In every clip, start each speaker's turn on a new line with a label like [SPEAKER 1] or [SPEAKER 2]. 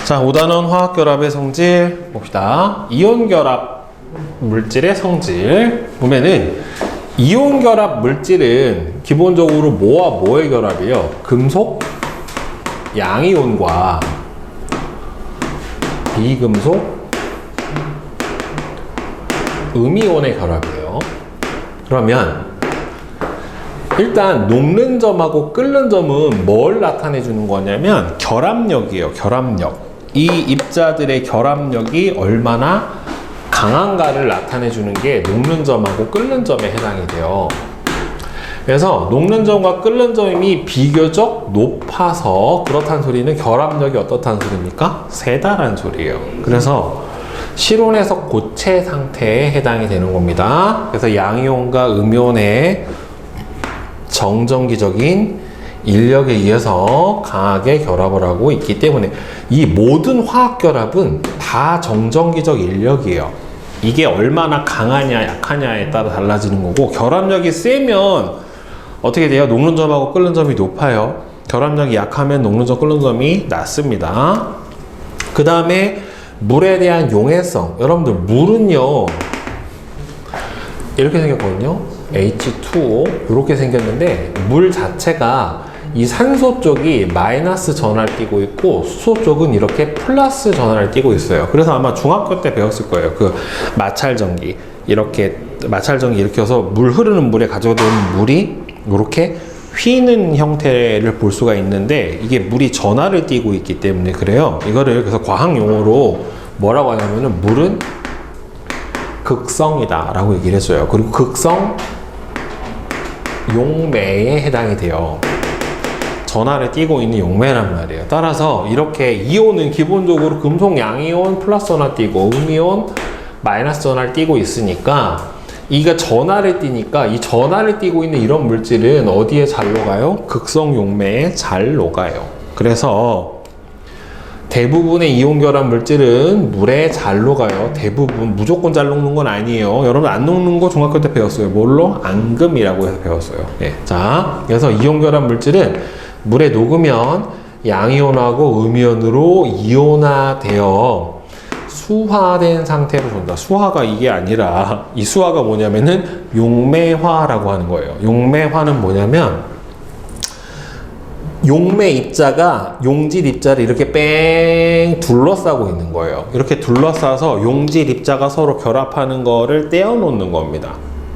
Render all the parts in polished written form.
[SPEAKER 1] 자, 5단원 화학결합의 성질 봅시다. 이온결합 물질의 성질 보면은 이온결합 물질은 기본적으로 뭐와 뭐의 결합이에요? 금속 양이온과 비금속 음이온의 결합이에요. 그러면 일단 녹는 점하고 끓는 점은 뭘 나타내 주는 거냐면 결합력이에요. 결합력. 이 입자들의 결합력이 얼마나 강한가를 나타내 주는 게 녹는 점하고 끓는 점에 해당이 돼요. 그래서 녹는 점과 끓는 점이 비교적 높아서 그렇다는 소리는 결합력이 어떻다는 소리입니까? 세다라는 소리예요. 그래서 실온에서 고체 상태에 해당이 되는 겁니다. 그래서 양이온과 음이온의 정전기적인 인력에 의해서 강하게 결합을 하고 있기 때문에 이 모든 화학결합은 다 정전기적 인력이에요. 이게 얼마나 강하냐 약하냐에 따라 달라지는 거고, 결합력이 세면 어떻게 돼요? 녹는 점하고 끓는 점이 높아요. 결합력이 약하면 녹는 점, 끓는 점이 낮습니다. 그 다음에 물에 대한 용해성. 여러분들 물은요 이렇게 생겼거든요. H2O 이렇게 생겼는데 물 자체가 이 산소 쪽이 마이너스 전하를 띠고 있고 수소 쪽은 이렇게 플러스 전하를 띠고 있어요. 그래서 아마 중학교 때 배웠을 거예요. 그 마찰전기 이렇게 해서 물 흐르는 물에 가져오는 물이 이렇게 휘는 형태를 볼 수가 있는데 이게 물이 전하를 띠고 있기 때문에 그래요. 이거를 그래서 과학 용어로 뭐라고 하냐면은 물은 극성이다 라고 얘기를 해줘요. 그리고 극성 용매에 해당이 돼요. 전하를 띠고 있는 용매란 말이에요. 따라서 이렇게 이온은 기본적으로 금속 양이온 플러스 전하 띠고 음이온 마이너스 전하를 띠고 있으니까 이가 전하를 띠니까 이 전하를 띠고 있는 이런 물질은 어디에 잘 녹아요? 극성 용매에 잘 녹아요. 그래서 대부분의 이온결합 물질은 물에 잘 녹아요. 대부분. 무조건 잘 녹는 건 아니에요. 여러분 안 녹는 거 중학교 때 배웠어요. 뭘로? 앙금이라고 해서 배웠어요. 예. 자, 그래서 이온결합 물질은 물에 녹으면 양이온하고 음이온으로 이온화되어 수화된 상태로 본다. 수화가 이게 아니라 이 수화가 뭐냐면은 용매화라고 하는 거예요. 용매화는 뭐냐면 용매 입자가 용질 입자를 이렇게 뺑 둘러싸고 있는 거예요. 이렇게 둘러싸서 용질 입자가 서로 결합하는 거를 떼어놓는 겁니다.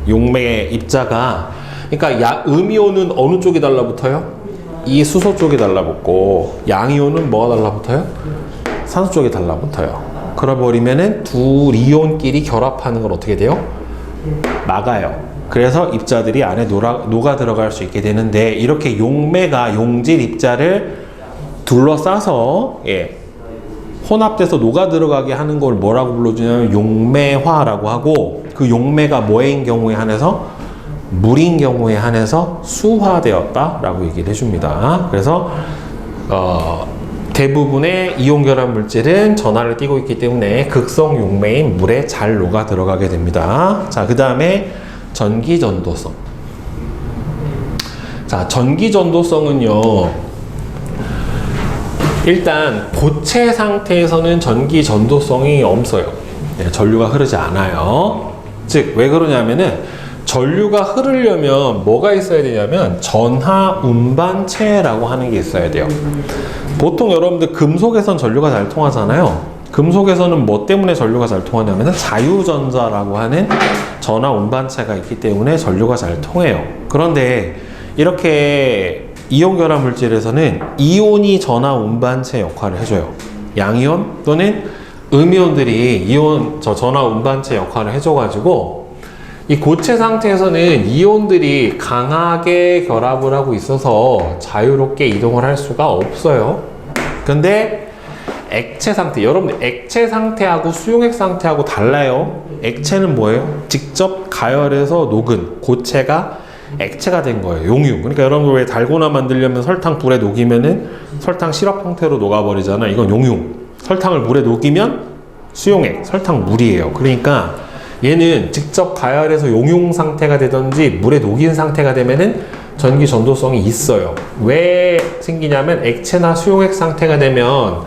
[SPEAKER 1] 용매 입자가 그러니까 음이온은 어느 쪽이 달라붙어요? 이 수소 쪽이 달라붙고 양이온은 뭐가 달라붙어요? 산소 쪽이 달라붙어요. 그래버리면은 두 이온끼리 결합하는 걸 어떻게 돼요? 막아요. 그래서 입자들이 안에 녹아 들어갈 수 있게 되는데 이렇게 용매가 용질 입자를 둘러싸서 혼합돼서 녹아 들어가게 하는 걸 뭐라고 불러주냐면 용매화라고 하고, 그 용매가 뭐인 경우에 한해서 물인 경우에 한해서 수화되었다라고 얘기를 해줍니다. 그래서 대부분의 이온결합 물질은 전하를 띠고 있기 때문에 극성 용매인 물에 잘 녹아 들어가게 됩니다. 자, 그 다음에 전기전도성. 자, 전기전도성은요, 일단 고체 상태에서는 전기전도성이 없어요. 전류가 흐르지 않아요. 즉, 왜 그러냐면은 전류가 흐르려면 뭐가 있어야 되냐면 전하 운반체라고 하는 게 있어야 돼요. 보통 여러분들 금속에선 전류가 잘 통하잖아요. 금속에서는 뭐 때문에 전류가 잘 통하냐면 자유전자라고 하는 전하 운반체가 있기 때문에 전류가 잘 통해요. 그런데 이렇게 이온결합 물질에서는 이온이 전하 운반체 역할을 해줘요. 양이온 또는 음이온들이 전하 운반체 역할을 해줘가지고 이 고체 상태에서는 이온들이 강하게 결합을 하고 있어서 자유롭게 이동을 할 수가 없어요. 근데 액체 상태, 여러분들 액체 상태하고 수용액 상태하고 달라요. 액체는 뭐예요? 직접 가열해서 녹은 고체가 액체가 된 거예요. 용유. 그러니까 여러분들 왜 달고나 만들려면 설탕 불에 녹이면은 설탕 시럽 형태로 녹아버리잖아. 이건 용유. 설탕을 물에 녹이면 수용액, 설탕 물이에요. 그러니까 얘는 직접 가열해서 용융 상태가 되든지 물에 녹인 상태가 되면은 전기 전도성이 있어요. 왜 생기냐면 액체나 수용액 상태가 되면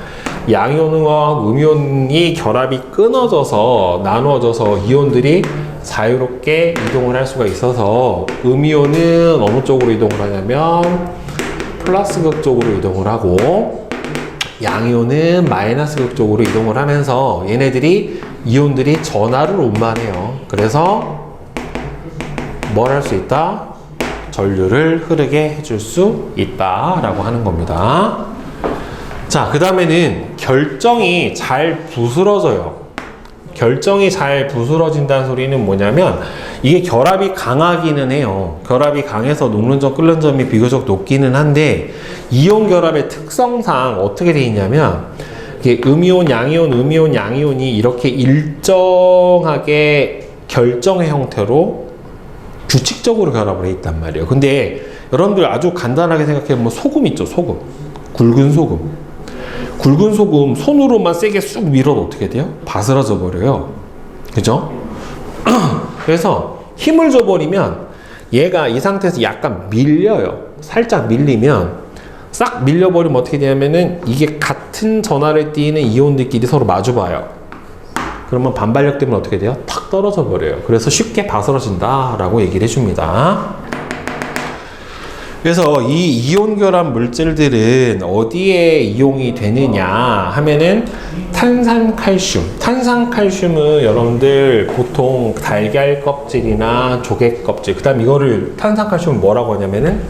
[SPEAKER 1] 양이온과 음이온이 결합이 끊어져서 나누어져서 이온들이 자유롭게 이동을 할 수가 있어서 음이온은 어느 쪽으로 이동을 하냐면 플러스 극 쪽으로 이동을 하고 양이온은 마이너스 극 쪽으로 이동을 하면서 얘네들이 이온들이 전하를 운반해요. 그래서 뭘 할 수 있다? 전류를 흐르게 해줄 수 있다라고 하는 겁니다. 자, 그 다음에는 결정이 잘 부스러져요. 결정이 잘 부스러진다는 소리는 뭐냐면 이게 결합이 강하기는 해요. 결합이 강해서 녹는 점, 끓는 점이 비교적 높기는 한데 이온 결합의 특성상 어떻게 돼 있냐면 이게 음이온, 양이온, 음이온, 양이온이 이렇게 일정하게 결정의 형태로 규칙적으로 결합을 해 있단 말이에요. 근데 여러분들 아주 간단하게 생각해보면 소금 있죠, 소금. 굵은 소금. 굵은 소금 손으로만 세게 쑥 밀어도 어떻게 돼요? 바스러져 버려요. 그죠? 그래서 힘을 줘버리면 얘가 이 상태에서 약간 밀려요. 살짝 밀리면 싹 밀려버리면 어떻게 되냐면은 이게 같은 전하를 띠는 이온들끼리 서로 마주봐요. 그러면 반발력 때문에 어떻게 돼요? 탁 떨어져 버려요. 그래서 쉽게 바스러진다 라고 얘기를 해줍니다. 그래서 이 이온 결합 물질들은 어디에 이용이 되느냐 하면은 탄산칼슘. 탄산칼슘은 여러분들 보통 달걀 껍질이나 조개 껍질, 그 다음 이거를 탄산칼슘은 뭐라고 하냐면은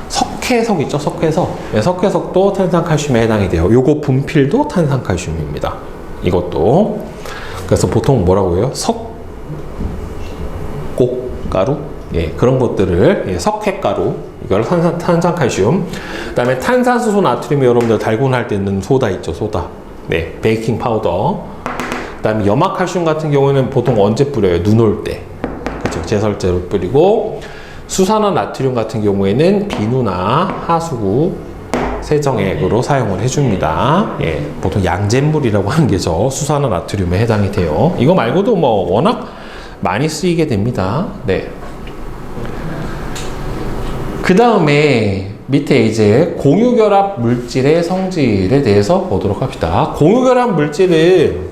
[SPEAKER 1] 석회석 있죠, 석회석. 네, 석회석도 탄산칼슘에 해당이 돼요. 요거 분필도 탄산칼슘입니다. 이것도. 그래서 보통 뭐라고 해요? 석곡가루? 예, 그런 것들을, 예, 석회가루, 이걸 탄산칼슘. 그 다음에 탄산수소 나트륨이 여러분들 달고날 때 넣는 소다 있죠, 소다. 네, 베이킹 파우더. 그 다음에 염화칼슘 같은 경우는 보통 언제 뿌려요? 눈 올 때. 그죠? 제설제로 뿌리고, 수산화 나트륨 같은 경우에는 비누나 하수구 세정액으로 사용을 해줍니다. 예, 보통 양잿물이라고 하는 게죠. 수산화 나트륨에 해당이 돼요. 이거 말고도 뭐 워낙 많이 쓰이게 됩니다. 네. 그 다음에 밑에 이제 공유결합 물질의 성질에 대해서 보도록 합시다. 공유결합 물질은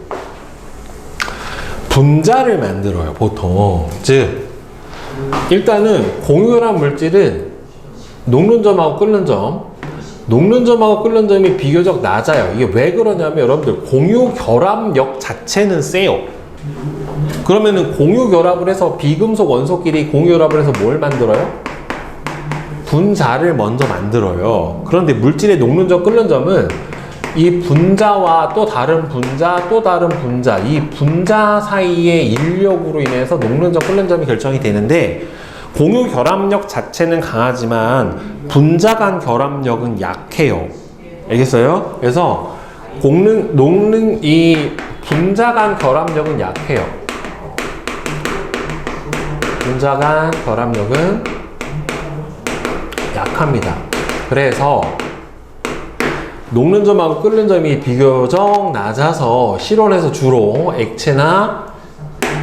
[SPEAKER 1] 분자를 만들어요, 보통. 즉, 일단은 공유결합 물질은 녹는 점하고 끓는 점, 녹는 점하고 끓는 점이 비교적 낮아요. 이게 왜 그러냐면 여러분들 공유결합력 자체는 세요. 그러면은 공유결합을 해서 비금속 원소끼리 공유결합을 해서 뭘 만들어요? 분자를 먼저 만들어요. 그런데 물질의 녹는 점, 끓는 점은 이 분자와 또 다른 분자, 또 다른 분자, 이 분자 사이의 인력으로 인해서 녹는 점, 끓는 점이 결정이 되는데 공유 결합력 자체는 강하지만 분자 간 결합력은 약해요. 알겠어요? 그래서 녹는 이 분자 간 결합력은 약해요. 분자 간 결합력은 약합니다. 그래서 녹는 점하고 끓는 점이 비교적 낮아서 실온에서 주로 액체나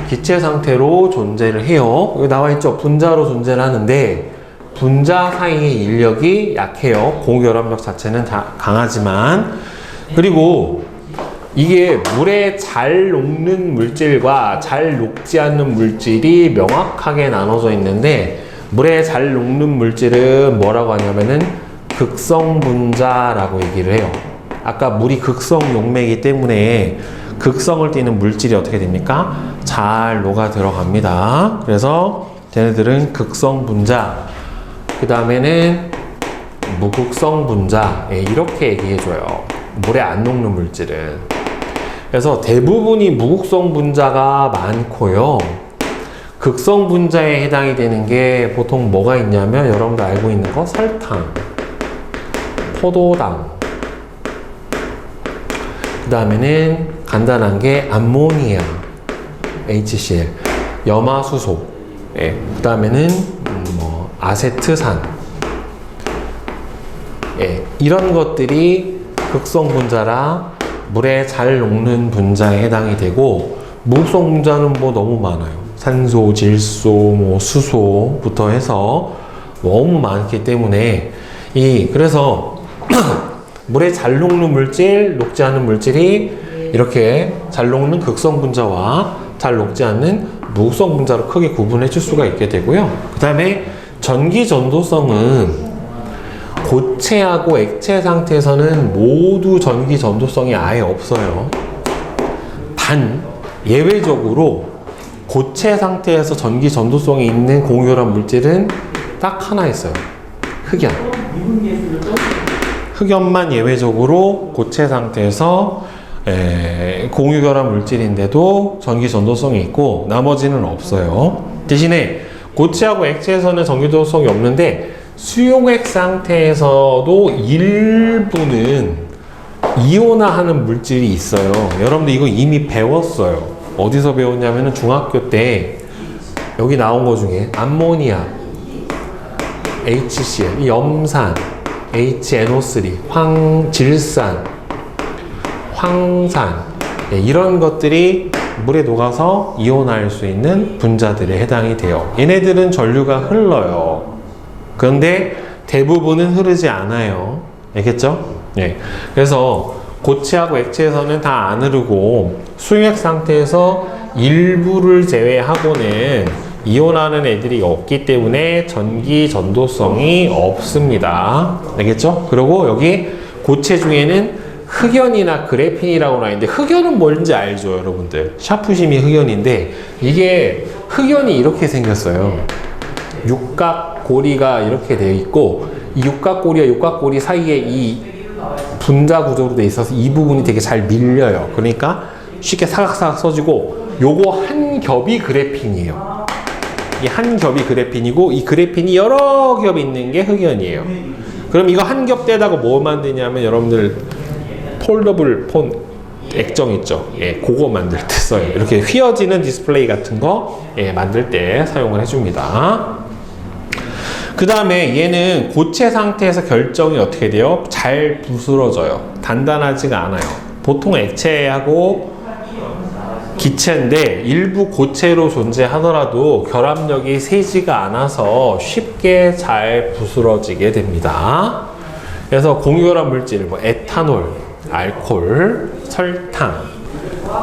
[SPEAKER 1] 기체 상태로 존재를 해요. 여기 나와 있죠. 분자로 존재를 하는데 분자 사이의 인력이 약해요. 공유결합력 자체는 다 강하지만. 그리고 이게 물에 잘 녹는 물질과 잘 녹지 않는 물질이 명확하게 나눠져 있는데 물에 잘 녹는 물질은 뭐라고 하냐면은 극성 분자라고 얘기를 해요. 아까 물이 극성 용매이기 때문에 극성을 띠는 물질이 어떻게 됩니까? 잘 녹아 들어갑니다. 그래서 쟤네들은 극성 분자, 그 다음에는 무극성 분자, 예, 이렇게 얘기해줘요. 물에 안 녹는 물질은. 그래서 대부분이 무극성 분자가 많고요. 극성 분자에 해당이 되는 게 보통 뭐가 있냐면 여러분들 알고 있는 거 설탕, 포도당, 그 다음에는 간단한 게 암모니아, HCl, 염화수소, 예, 그 다음에는 뭐 아세트산, 예, 이런 것들이 극성 분자라 물에 잘 녹는 분자에 해당이 되고 무극성 분자는 뭐 너무 많아요. 산소, 질소, 뭐 수소부터 해서 너무 많기 때문에 그래서 물에 잘 녹는 물질, 녹지 않는 물질이 이렇게 잘 녹는 극성 분자와 잘 녹지 않는 무극성 분자로 크게 구분해 줄 수가 있게 되고요. 그 다음에 전기 전도성은 고체하고 액체 상태에서는 모두 전기 전도성이 아예 없어요. 단 예외적으로 고체 상태에서 전기 전도성이 있는 공유결합 물질은 딱 하나 있어요. 흑연. 흑연만 예외적으로 고체 상태에서 공유결합 물질인데도 전기 전도성이 있고 나머지는 없어요. 대신에 고체하고 액체에서는 전기 전도성이 없는데 수용액 상태에서도 일부는 이온화하는 물질이 있어요. 여러분들 이거 이미 배웠어요. 어디서 배웠냐면은 중학교 때 여기 나온 거 중에 암모니아, HCl, 염산, HNO3, 질산, 황산 이런 것들이 물에 녹아서 이온화할 수 있는 분자들에 해당이 돼요. 얘네들은 전류가 흘러요. 그런데 대부분은 흐르지 않아요. 알겠죠? 예. 그래서 고체하고 액체에서는 다 안 흐르고 수용액 상태에서 일부를 제외하고는 이온하는 애들이 없기 때문에 전기 전도성이 없습니다. 알겠죠? 그리고 여기 고체 중에는 흑연이나 그래핀이라고 나있는데 흑연은 뭔지 알죠, 여러분들? 샤프심이 흑연인데 이게 흑연이 이렇게 생겼어요. 육각고리가 이렇게 되어 있고 이 육각고리와 육각고리 사이에 이 분자 구조로 되어 있어서 이 부분이 되게 잘 밀려요. 그러니까 쉽게 사각사각 써지고 요거 한 겹이 그래핀이에요. 이 한 겹이 그래핀이고 이 그래핀이 여러 겹 있는 게 흑연이에요. 그럼 이거 한 겹 떼다가 뭐 만드냐면 여러분들 폴더블 폰 액정 있죠? 예, 그거 만들 때 써요. 이렇게 휘어지는 디스플레이 같은 거 만들 때 사용을 해줍니다. 그 다음에 얘는 고체 상태에서 결정이 어떻게 돼요? 잘 부스러져요. 단단하지가 않아요. 보통 액체하고 기체인데 일부 고체로 존재하더라도 결합력이 세지가 않아서 쉽게 잘 부스러지게 됩니다. 그래서 공유결합 물질, 뭐 에탄올, 알코올, 설탕,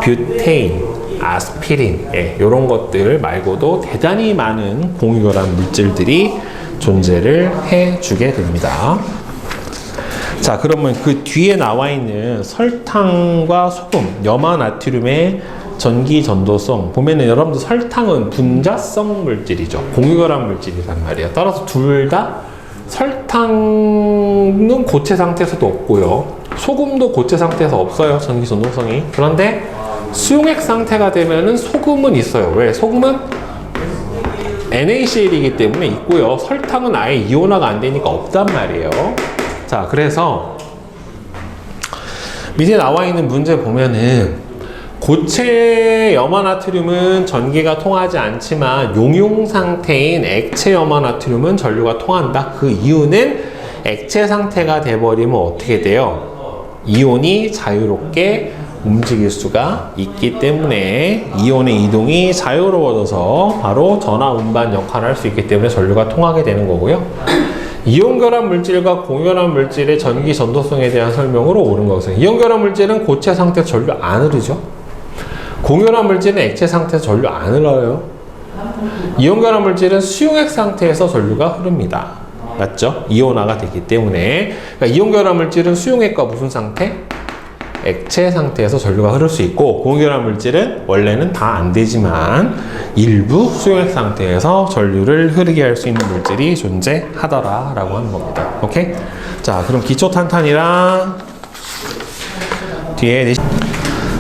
[SPEAKER 1] 뷰테인, 아스피린 이런 것들 말고도 대단히 많은 공유결합 물질들이 존재를 해주게 됩니다. 자, 그러면 그 뒤에 나와 있는 설탕과 소금, 염화나트륨의 전기 전도성 보면은 여러분들 설탕은 분자성 물질이죠. 공유결합 물질이란 말이에요. 따라서 둘 다 설탕은 고체 상태에서도 없고요. 소금도 고체 상태에서 없어요. 전기 전도성이. 그런데 수용액 상태가 되면은 소금은 있어요. 왜? 소금은 NaCl이기 때문에 있고요. 설탕은 아예 이온화가 안 되니까 없단 말이에요. 자, 그래서 밑에 나와 있는 문제 보면은 고체 염화나트륨은 전기가 통하지 않지만 용융 상태인 액체 염화나트륨은 전류가 통한다. 그 이유는 액체 상태가 돼버리면 어떻게 돼요? 이온이 자유롭게 움직일 수가 있기 때문에 이온의 이동이 자유로워져서 바로 전하 운반 역할을 할 수 있기 때문에 전류가 통하게 되는 거고요. 이온결합 물질과 공유결합 물질의 전기 전도성에 대한 설명으로 옳은 것은 이온결합 물질은 고체 상태에서 전류 안 흐르죠. 공유결합 물질은 액체 상태에서 전류 안 흘러요. 이온결합 물질은 수용액 상태에서 전류가 흐릅니다. 맞죠? 이온화가 되기 때문에. 그러니까 이온결합 물질은 수용액과 무슨 상태? 액체 상태에서 전류가 흐를 수 있고 공유결합 물질은 원래는 다 안 되지만 일부 수용액 상태에서 전류를 흐르게 할 수 있는 물질이 존재하더라 라고 하는 겁니다. 오케이? 자, 그럼 기초탄탄이랑 뒤에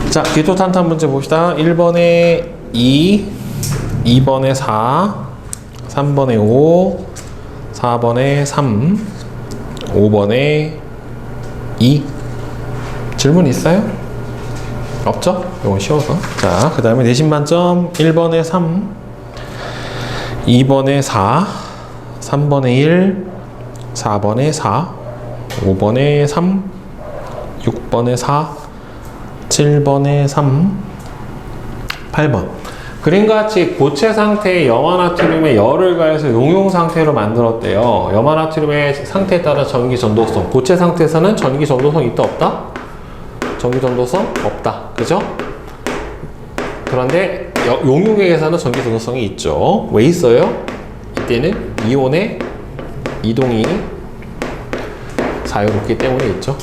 [SPEAKER 1] 자, 기초탄탄 문제 봅시다. 1번에 2, 2번에 4, 3번에 5, 4번에 3, 5번에 2. 질문 있어요? 없죠? 이건 쉬워서. 자, 그 다음에 내신 만점 1번에 3, 2번에 4, 3번에 1, 4번에 4, 5번에 3, 6번에 4, 7번에 3, 8번. 그림과 같이 고체 상태의 염화나트륨에 열을 가해서 용융 상태로 만들었대요. 염화나트륨의 상태에 따라 전기 전도성. 고체 상태에서는 전기 전도성 있다 없다? 전기 전도성 없다. 그죠? 그런데 용융액에서는 전기 전도성이 있죠. 왜 있어요? 이때는 이온의 이동이 자유롭기 때문에 있죠.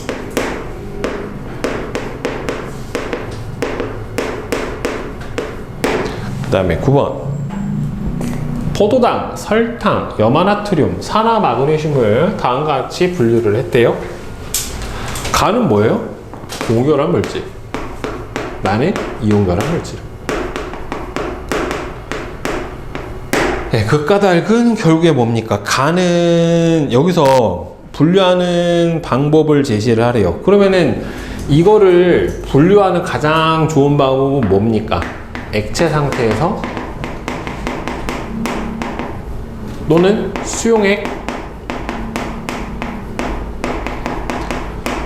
[SPEAKER 1] 그 다음에 9번 포도당, 설탕, 염화나트륨, 산화 마그네슘을 다음과 같이 분류를 했대요. 가는 뭐예요? 동결한 물질. 나는 이온결합 물질. 네, 그 까닭은 결국에 뭡니까? 가는 여기서 분류하는 방법을 제시를 하래요. 그러면은 이거를 분류하는 가장 좋은 방법은 뭡니까? 액체 상태에서 또는 수용액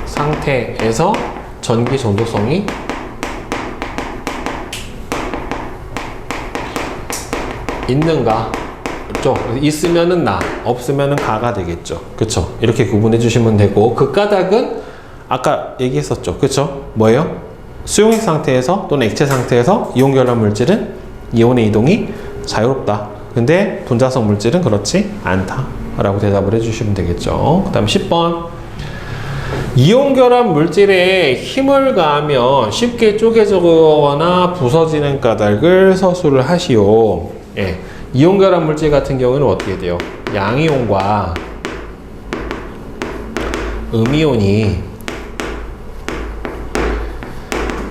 [SPEAKER 1] 상태에서 전기 전도성이 있는가? 그렇죠? 있으면은 나, 없으면은 가가 되겠죠. 그렇죠? 이렇게 구분해 주시면 되고, 그 까닭은 아까 얘기했었죠. 그렇죠? 뭐예요? 수용액 상태에서 또는 액체 상태에서 이온 결합 물질은 이온의 이동이 자유롭다. 근데 분자성 물질은 그렇지 않다. 라고 대답을 해주시면 되겠죠. 그 다음 10번. 이온 결합 물질에 힘을 가하면 쉽게 쪼개지거나 부서지는 까닭을 서술을 하시오. 예. 이온 결합 물질 같은 경우는 어떻게 돼요? 양이온과 음이온이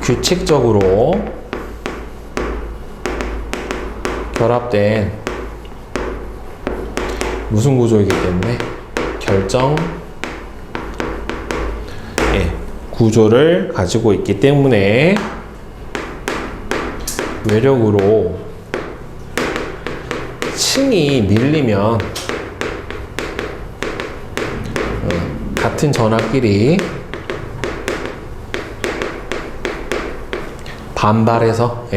[SPEAKER 1] 규칙적으로 결합된 무슨 구조이기 때문에 결정 구조를 가지고 있기 때문에 외력으로 층이 밀리면 같은 전하끼리 반발해서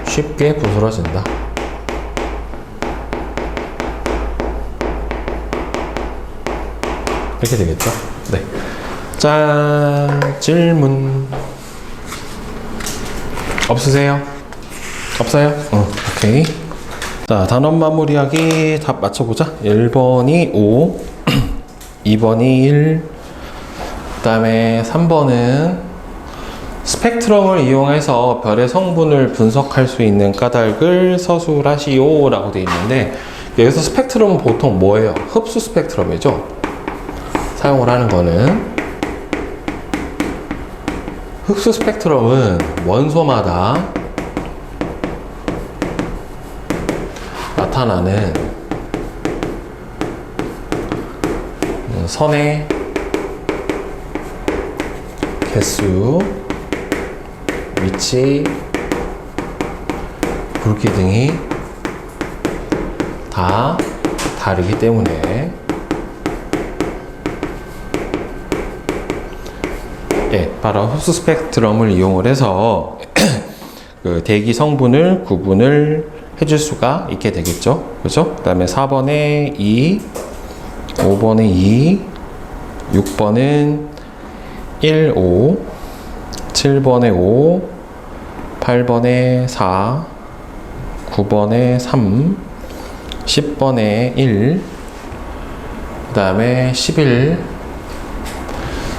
[SPEAKER 1] 쉽게 부스러진다. 이렇게 되겠죠? 네. 짠! 질문. 없으세요? 없어요? 오케이. 자, 단원 마무리하기 답 맞춰보자. 1번이 5, 2번이 1, 그 다음에 3번은 스펙트럼을 이용해서 별의 성분을 분석할 수 있는 까닭을 서술하시오 라고 되어 있는데, 여기서 스펙트럼은 보통 뭐예요? 흡수 스펙트럼이죠. 사용을 하는 거는 흡수 스펙트럼은 원소마다 나타나는 선의 개수, 위치, 굵기 등이 다 다르기 때문에 바로 흡수 스펙트럼을 이용을 해서 그 대기 성분을 구분을 해줄 수가 있게 되겠죠. 그렇죠? 그 다음에 4번에 2, 5번에 2, 6번은 1, 5, 7번에 5, 8번에 4, 9번에 3, 10번에 1, 그 다음에 11,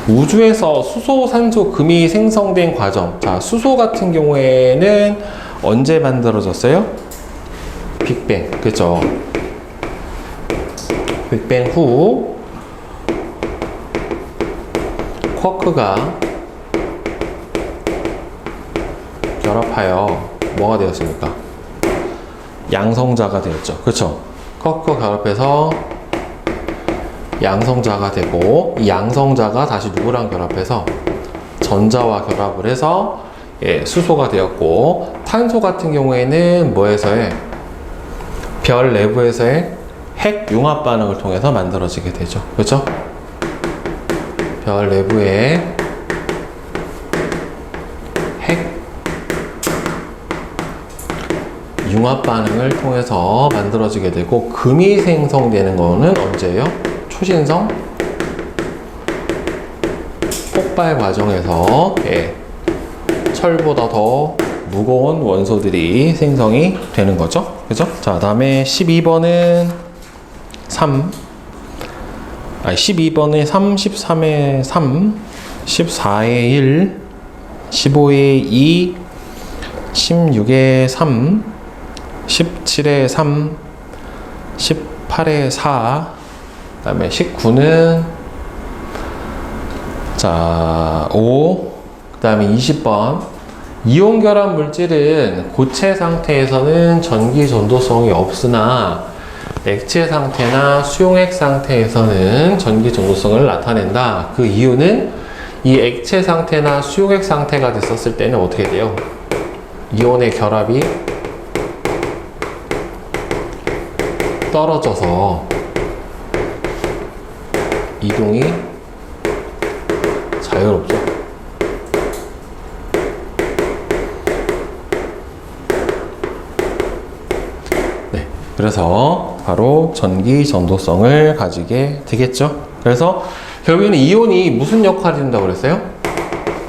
[SPEAKER 1] 우주에서 수소, 산소, 금이 생성된 과정. 자, 수소 같은 경우에는 언제 만들어졌어요? 빅뱅. 그죠? 빅뱅 후 쿼크가 결합하여 뭐가 되었습니까? 양성자가 되었죠. 그렇죠? 쿼크 결합해서 양성자가 되고, 이 양성자가 다시 누구랑 결합해서 전자와 결합을 해서 수소가 되었고, 탄소 같은 경우에는 뭐에서의 별 내부에서의 핵 융합 반응을 통해서 만들어지게 되죠. 그렇죠? 별 내부의 융합 반응을 통해서 만들어지게 되고, 금이 생성되는 거는 언제예요? 초신성 폭발 과정에서 철보다 더 무거운 원소들이 생성이 되는 거죠. 그죠? 자, 다음에 12번은 12번에 3, 13에 3, 14에 1, 15에 2, 16에 3, 17에 3, 18에 4, 그 다음에 19는 자 5, 그 다음에 20번. 이온 결합 물질은 고체 상태에서는 전기 전도성이 없으나 액체 상태나 수용액 상태에서는 전기 전도성을 나타낸다. 그 이유는 이 액체 상태나 수용액 상태가 됐었을 때는 어떻게 돼요? 이온의 결합이 떨어져서 이동이 자유롭죠. 네, 그래서 바로 전기 전도성을 가지게 되겠죠. 그래서 결국에는 이온이 무슨 역할을 한다고 그랬어요?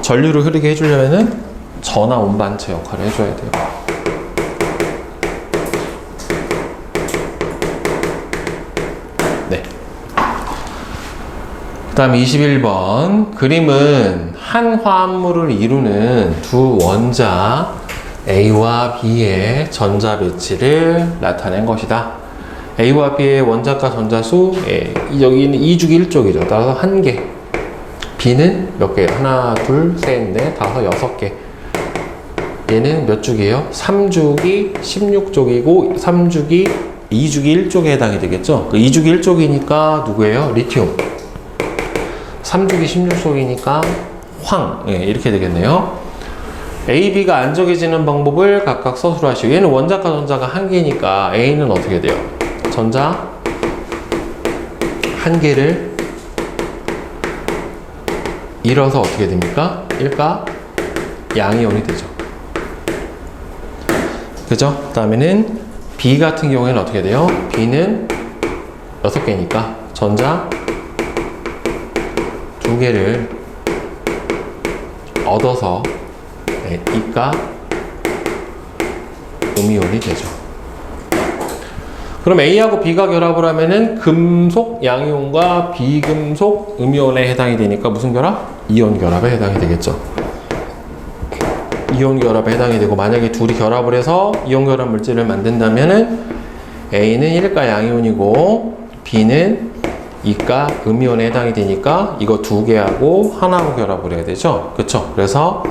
[SPEAKER 1] 전류를 흐르게 해주려면은 전하 운반체 역할을 해줘야 돼요. 네. 그 다음에 21번. 그림은 한 화합물을 이루는 두 원자 A와 B의 전자 배치를 나타낸 것이다. A와 B의 원자과 전자수, 여기는 2주기 1쪽이죠. 따라서 1개. B는 몇 개? 하나, 둘, 셋, 넷, 다섯, 6개. 얘는 몇 주기예요? 3주기 16쪽이고 3주기 2주기 1쪽에 해당이 되겠죠. 그 2주기 1쪽이니까 누구예요? 리튬. 3주기 16쪽이니까 황. 이렇게 되겠네요. A, B가 안 정해지는 방법을 각각 서술하시고, 얘는 원자과 전자가 1개니까 A는 어떻게 돼요? 전자 1개를 잃어서 어떻게 됩니까? 일가 양이온이 되죠. 그죠? 그 다음에는 B 같은 경우에는 어떻게 돼요? B는 6개니까 전자 2개를 얻어서 이가 음이온이 되죠. 그럼 A하고 B가 결합을 하면은 금속 양이온과 비금속 음이온에 해당이 되니까 무슨 결합? 이온 결합에 해당이 되겠죠. 이온 결합에 해당이 되고, 만약에 둘이 결합을 해서 이온 결합 물질을 만든다면은 A는 1가 양이온이고 B는 2가 음이온에 해당이 되니까 이거 2개하고 하나하고 결합을 해야 되죠. 그쵸? 그래서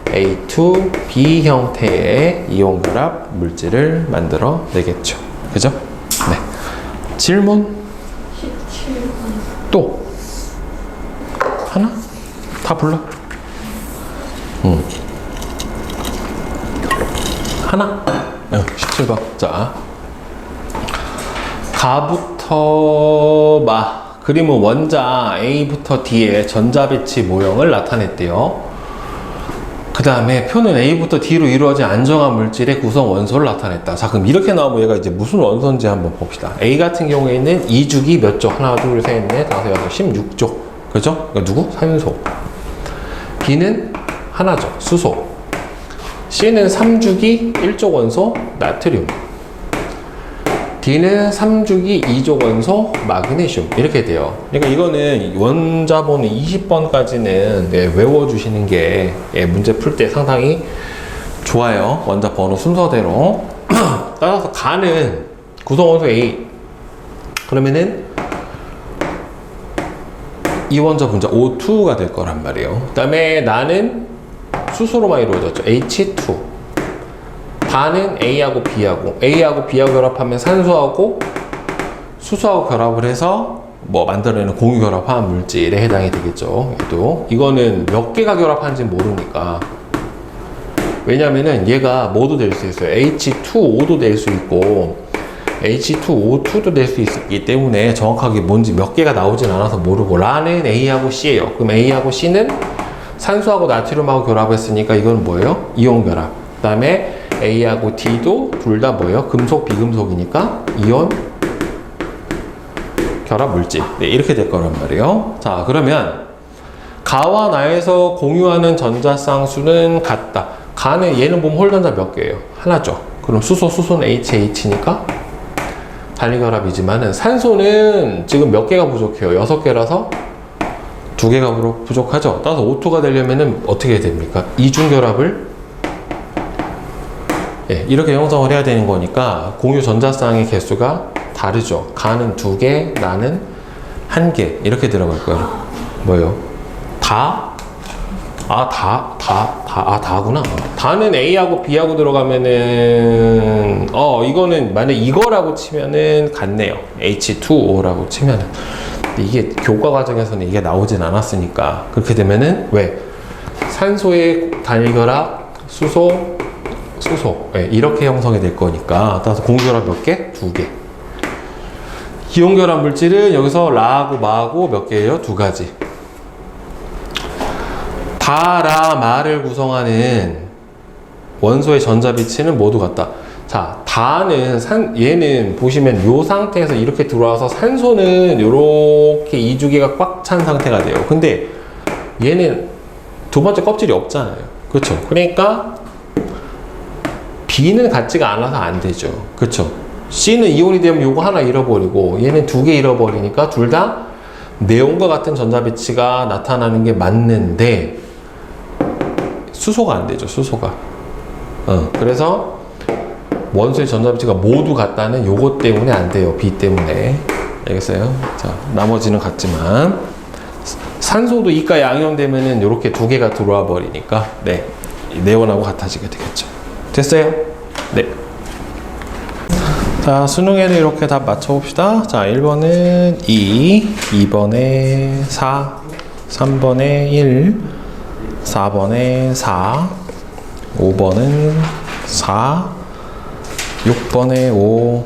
[SPEAKER 1] A2B 형태의 이온 결합 물질을 만들어 내겠죠. 그죠? 네. 질문?
[SPEAKER 2] 17번.
[SPEAKER 1] 또? 하나? 다 불러? 하나? 17번. 자. 가부터 마. 그림은 원자 A부터 D의 전자 배치 모형을 나타냈대요. 그 다음에 표는 A부터 D로 이루어진 안정화 물질의 구성 원소를 나타냈다. 자, 그럼 이렇게 나오면 얘가 이제 무슨 원소인지 한번 봅시다. A 같은 경우에는 2주기 몇 쪽? 하나, 둘, 셋, 넷, 다섯, 여섯, 16쪽. 그죠? 그러니까 누구? 산소. B는 하나죠. 수소. C는 3주기 1쪽 원소, 나트륨. D는 3주기 2족 원소, 마그네슘. 이렇게 돼요. 그러니까 이거는 원자번호 20번까지는 외워주시는 게 문제 풀 때 상당히 좋아요. 원자 번호 순서대로. 따라서 가는 구성원소 A. 그러면은 이 원자 분자 O2가 될 거란 말이에요. 그 다음에 나는 수소로만 이루어졌죠. H2. 반은 A하고 B하고 B하고 결합하면 산소하고 수소하고 결합을 해서 뭐 만들어내는 공유 결합한 물질에 해당이 되겠죠. 또 이거는 몇 개가 결합하는지 모르니까. 왜냐면은 얘가 뭐도 될 수 있어요. H2O도 될 수 있고 H2O2도 될 수 있기 때문에 정확하게 뭔지 몇 개가 나오진 않아서 모르고, 라는 A하고 C예요. 그럼 A하고 C는 산소하고 나트륨하고 결합했으니까 이건 뭐예요? 이온 결합. 그 다음에 A하고 D도 둘 다 뭐예요? 금속, 비금속이니까 이온 결합 물질. 네, 이렇게 될 거란 말이에요. 자, 그러면 가와 나에서 공유하는 전자쌍수는 같다. 가는 얘는 보면 홀전자 몇 개예요? 하나죠. 그럼 수소는 HH니까 단위결합이지만은 산소는 지금 몇 개가 부족해요? 6개라서 2개가 부족하죠. 따라서 O2가 되려면은 어떻게 됩니까? 이중결합을 이렇게 형성을 해야 되는 거니까 공유 전자쌍의 개수가 다르죠. 가는 2개, 나는 1개 이렇게 들어갈 거예요. 뭐예요? 다구나. 다는 A하고 B하고 들어가면은 이거는 만약 이거라고 치면은 같네요. H2O라고 치면은. 이게 교과 과정에서는 이게 나오진 않았으니까 그렇게 되면은 왜? 산소의 단일결합, 수소 이렇게 형성이 될 거니까 따라서 공유결합 몇 개? 2개. 이온결합 물질은 여기서 라하고 마하고 몇 개예요? 2가지. 다라 마를 구성하는 원소의 전자비치는 모두 같다. 자, 다는 얘는 보시면 이 상태에서 이렇게 들어와서 산소는 이렇게 2주기가 꽉 찬 상태가 돼요. 근데 얘는 두 번째 껍질이 없잖아요. 그렇죠? 그러니까 B는 같지가 않아서 안 되죠. 그렇죠? C는 이온이 되면 요거 하나 잃어버리고 얘는 2개 잃어버리니까 둘 다 네온과 같은 전자비치가 나타나는 게 맞는데 수소가 안 되죠. 수소가. 그래서 원소의 전자비치가 모두 같다는 요것 때문에 안 돼요. B 때문에. 알겠어요? 자, 나머지는 같지만 산소도 이가 양이온 되면은 요렇게 2개가 들어와 버리니까 네, 네온하고 같아지게 되겠죠. 됐어요? 네. 자, 수능에는 이렇게 답 맞춰봅시다. 자, 1번은 2, 2번에 4, 3번에 1, 4번에 4, 5번은 4, 6번에 5,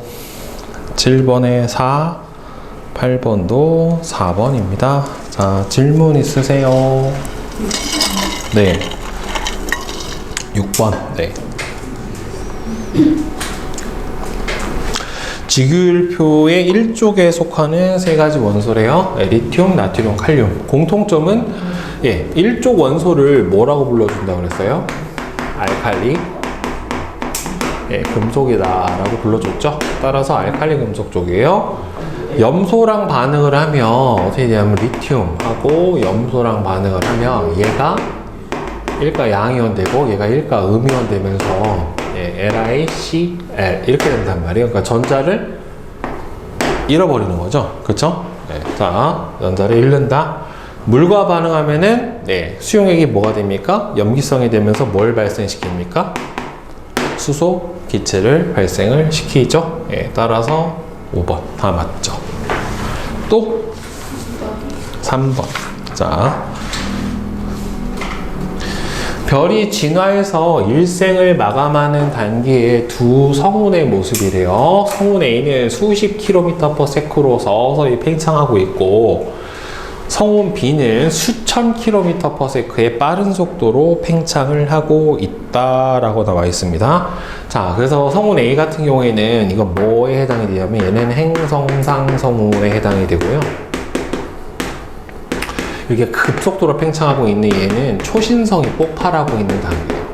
[SPEAKER 1] 7번에 4, 8번도 4번입니다. 자, 질문 있으세요? 네. 6번. 네. 지구율표의 1쪽에 속하는 3가지 원소래요. 리튬, 나트륨, 칼륨. 공통점은 1쪽 원소를 뭐라고 불러준다고 그랬어요? 알칼리 금속이다 라고 불러줬죠. 따라서 알칼리 금속 쪽이에요. 염소랑 반응을 하면 어떻게 되냐면 리튬하고 염소랑 반응을 하면 얘가 1가 양이온 되고 얘가 1가 음이온 되면서 LiCl 이렇게 된단 말이에요. 그러니까 전자를 잃어버리는 거죠. 그쵸? 자, 전자를 잃는다. 물과 반응하면은 수용액이 뭐가 됩니까? 염기성이 되면서 뭘 발생시킵니까? 수소 기체를 발생을 시키죠. 따라서 5번 다 맞죠. 또 3번. 자, 별이 진화해서 일생을 마감하는 단계의 두 성운의 모습이래요. 성운 A는 수십 km/s로 서서히 팽창하고 있고 성운 B는 수천 km/s의 빠른 속도로 팽창을 하고 있다라고 나와 있습니다. 자, 그래서 성운 A 같은 경우에는 이건 뭐에 해당이 되냐면 얘는 행성상 성운에 해당이 되고요. 이게 급속도로 팽창하고 있는 얘는 초신성이 폭발하고 있는 단계예요.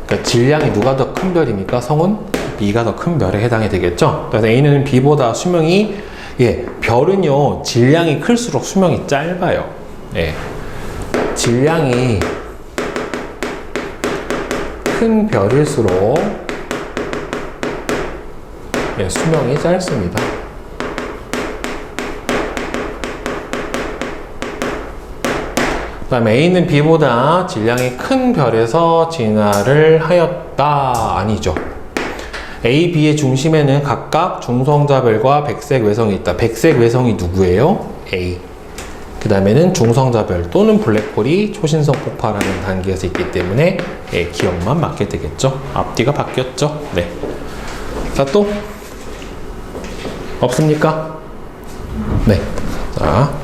[SPEAKER 1] 그러니까 질량이 누가 더 큰 별입니까? 성운 B가 더 큰 별에 해당이 되겠죠. 그래서 A는 B보다 수명이 별은요 질량이 클수록 수명이 짧아요. 질량이 큰 별일수록 수명이 짧습니다. 그 다음에 A는 B보다 질량이 큰 별에서 진화를 하였다. 아니죠. A, B의 중심에는 각각 중성자별과 백색 외성이 있다. 백색 외성이 누구예요? A. 그 다음에는 중성자별 또는 블랙홀이 초신성 폭발하는 단계에서 있기 때문에 기억만 맞게 되겠죠. 앞뒤가 바뀌었죠. 네. 자, 또 없습니까? 네. 자.